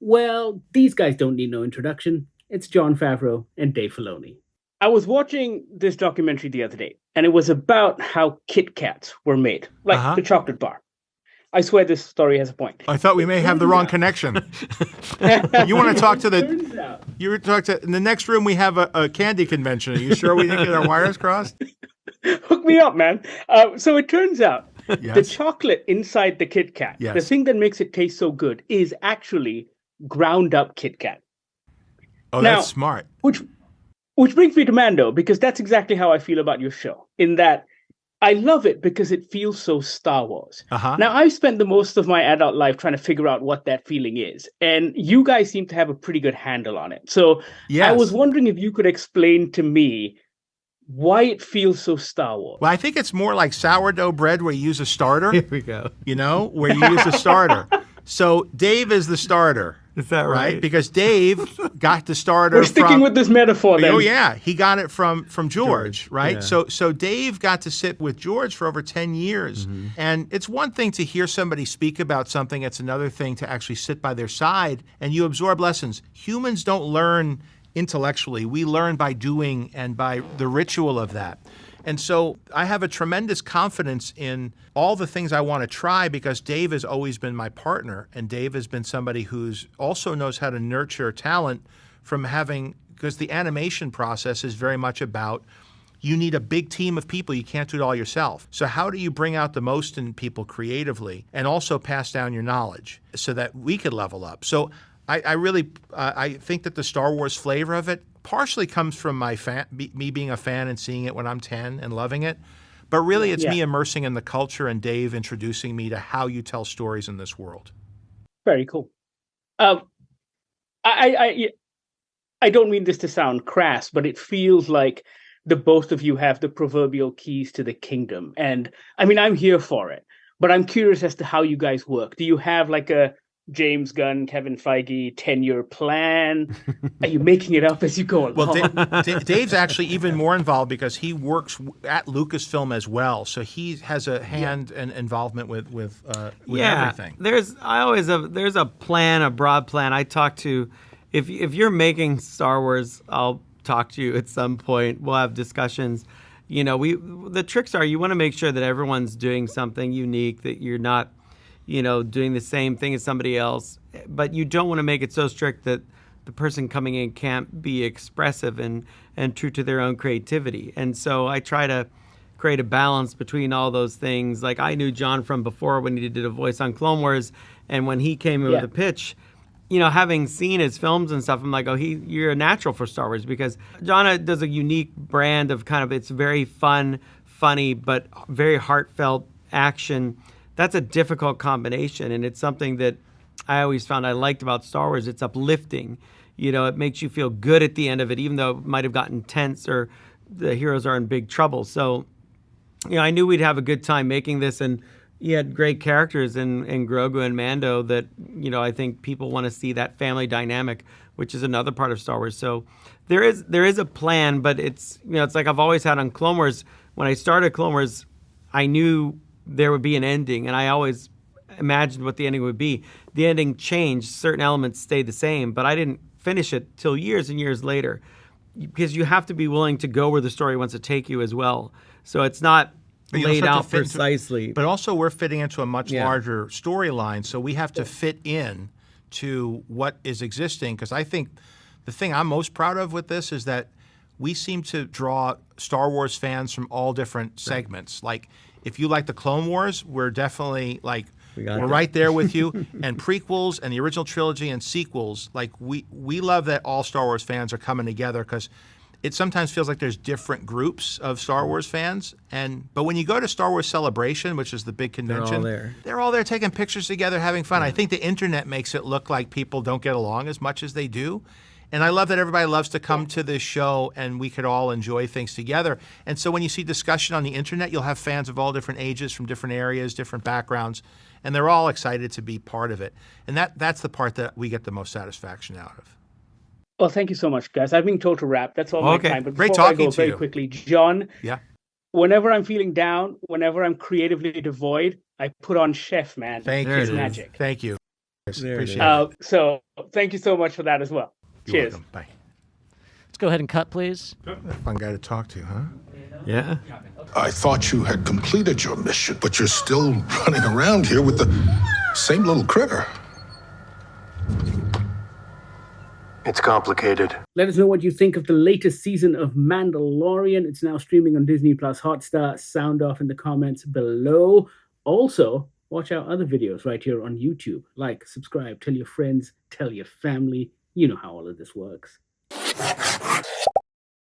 Well, these guys don't need no introduction. It's Jon Favreau and Dave Filoni. I was watching this documentary the other day, and it was about how Kit Kats were made, like the chocolate bar. I swear this story has a point. I thought we may have the wrong connection. You want to talk to the... You were talk to... In the next room, we have a candy convention. Are you sure we didn't get our wires crossed? Hook me up, man. So it turns out the chocolate inside the Kit Kat, the thing that makes it taste so good, is actually ground up Kit Kat. Oh, now, that's smart. Which brings me to Mando, because that's exactly how I feel about your show, in that I love it because it feels so Star Wars. Now, I've spent the most of my adult life trying to figure out what that feeling is, and you guys seem to have a pretty good handle on it. So I was wondering if you could explain to me why it feels so Star Wars. Well, I think it's more like sourdough bread where you use a starter. Here we go. You know, where you use a starter. So Dave is the starter. Is that right? Because Dave got the starter. We're sticking with this metaphor then. Oh, yeah. He got it from George, right? Yeah. So Dave got to sit with George for over 10 years. Mm-hmm. And it's one thing to hear somebody speak about something. It's another thing to actually sit by their side and you absorb lessons. Humans don't learn intellectually. We learn by doing and by the ritual of that. And so I have a tremendous confidence in all the things I want to try because Dave has always been my partner. And Dave has been somebody who's also knows how to nurture talent from having, because the animation process is very much about you need a big team of people. You can't do it all yourself. So how do you bring out the most in people creatively and also pass down your knowledge so that we could level up? So I really think that the Star Wars flavor of it partially comes from me being a fan and seeing it when I'm 10 and loving it. But really, it's me immersing in the culture and Dave introducing me to how you tell stories in this world. Very cool. I don't mean this to sound crass, but it feels like the both of you have the proverbial keys to the kingdom. And I mean, I'm here for it, but I'm curious as to how you guys work. Do you have like a James Gunn, Kevin Feige 10-year plan? Are you making it up as you go along? Well, Dave's actually even more involved because he works at Lucasfilm as well, so he has a hand and involvement with everything. There's a plan, a broad plan. I talk to if you're making Star Wars, I'll talk to you at some point. We'll have discussions. You know, the tricks are you want to make sure that everyone's doing something unique, that you're not doing the same thing as somebody else, but you don't want to make it so strict that the person coming in can't be expressive and true to their own creativity. And so I try to create a balance between all those things. Like I knew Jon from before when he did a voice on Clone Wars, and when he came in with a pitch, having seen his films and stuff, I'm like, you're a natural for Star Wars because Jon does a unique brand of it's very fun, funny, but very heartfelt action. That's a difficult combination, and it's something that I always found I liked about Star Wars. It's uplifting. It makes you feel good at the end of it, even though it might have gotten tense or the heroes are in big trouble. So, I knew we'd have a good time making this, and you had great characters in Grogu and Mando that, I think people want to see that family dynamic, which is another part of Star Wars. So there is a plan, but it's like I've always had on Clone Wars. When I started Clone Wars, I knew there would be an ending, and I always imagined what the ending would be. The ending changed. Certain elements stayed the same, but I didn't finish it till years and years later because you have to be willing to go where the story wants to take you as well. So it's not laid out precisely. But also we're fitting into a much larger storyline, so we have to fit in to what is existing, because I think the thing I'm most proud of with this is that we seem to draw Star Wars fans from all different segments. Like, if you like the Clone Wars, we're definitely we're right there with you. And prequels and the original trilogy and sequels, we love that all Star Wars fans are coming together because it sometimes feels like there's different groups of Star Wars fans. But when you go to Star Wars Celebration, which is the big convention, they're all there taking pictures together, having fun. I think the internet makes it look like people don't get along as much as they do. And I love that everybody loves to come to this show and we could all enjoy things together. And so when you see discussion on the internet, you'll have fans of all different ages from different areas, different backgrounds, and they're all excited to be part of it. And that's the part that we get the most satisfaction out of. Well, thank you so much, guys. I've been told to wrap. That's all my time. But Great before talking I go to very you. quickly, Jon, Yeah. Whenever I'm feeling down, whenever I'm creatively devoid, I put on Chef, man. Thank It's you. magic. Thank you. Appreciate it. So thank you so much for that as well. You're Cheers. welcome. Bye. Let's go ahead and cut, please. Fun guy to talk to, huh? Yeah. I thought you had completed your mission, but you're still running around here with the same little critter. It's complicated. Let us know what you think of the latest season of Mandalorian. It's now streaming on Disney Plus Hotstar. Sound off in the comments below. Also, watch our other videos right here on YouTube. Like, subscribe, tell your friends, tell your family. You know how all of this works.